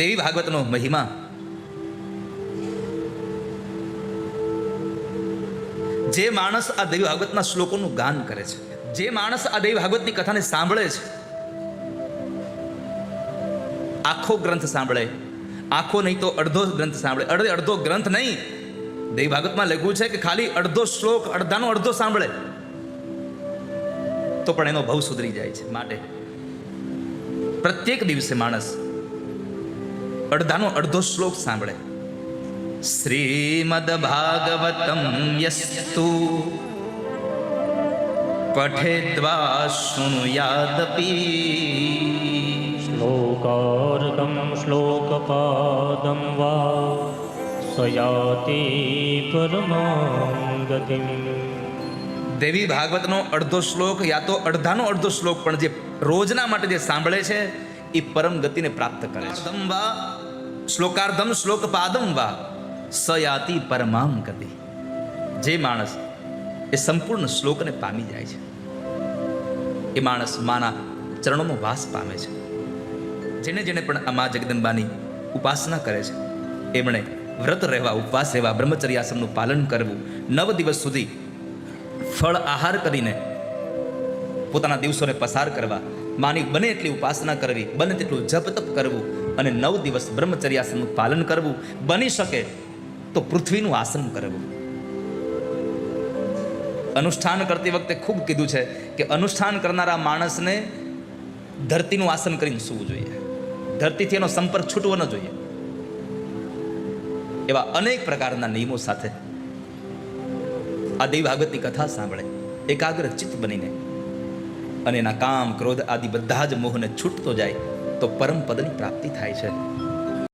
દેવી ભાગવતનો મહિમા જે માણસ આ દેવી ભાગવતના શ્લોકોનું ગાન કરે છે, જે માણસ આ દેવી ભાગવતની કથાને સાંભળે છે, આખો ગ્રંથ સાંભળે, આખો નહીં તો અડધો ગ્રંથ સાંભળે, અડધો ગ્રંથ નહીં, દેવી ભાગવતમાં લખ્યું છે કે ખાલી અડધો શ્લોક અડધાનો અડધો સાંભળે તો પણ એનો ભવ સુધરી જાય છે. માટે પ્રત્યેક દિવસે માણસ અડધાનો અડધો શ્લોક સાંભળે. શ્રીમદ ભાગવતમ યસ્તુ પઠેદ્વા શૃણુયાદપી શ્લોકાર્કં શ્લોકપાદં વા સયાતિ પરમાં ગતિમ. દેવી ભાગવતનો અડધો શ્લોક યા તો અડધાનો અડધો શ્લોક પણ જે રોજના માટે જે સાંભળે છે એ પરમ ગતિને પ્રાપ્ત કરે છે. શ્લોકાર્ધમ શ્લોકપાદમ વા સયાતિ પરમામ ગતિ. જે માણસ એ સંપૂર્ણ શ્લોકને પામી જાય છે એ માણસ માના ચરણોનો વાસ પામે છે. જેને જેને પણ આ મા જગદંબાની ઉપાસના કરે છે એમણે વ્રત રહેવા, ઉપવાસ રહેવા, બ્રહ્મચર્યાશ્રમનું પાલન કરવું, 9 દિવસ સુધી ફળ આહાર કરીને પોતાના દિવસોને પસાર કરવા, માની બને એટલી ઉપાસના કરવી, બને તેટલું જપ તપ કરવું અને 9 દિવસ બ્રહ્મચર્યાશ્રમનું પાલન કરવું, બની શકે તો પૃથ્વીનું આસન કરવું. અનુષ્ઠાન કરતી વખતે ખૂબ કીધું છે કે અનુષ્ઠાન કરનારા માણસને ધરતીનું આસન કરીને સૂવું જોઈએ, ધરતીથી એનો સંપર્ક છૂટવો ન જોઈએ. એવા અનેક પ્રકારના નિયમો સાથે આ દેવી ભાગવતની કથા સાંભળે એકાગ્ર ચિત્ત બનીને અને એના કામ, ક્રોધ આદિ બધા જ મોહને છૂટતો જાય તો પરમ પદની પ્રાપ્તિ થાય છે.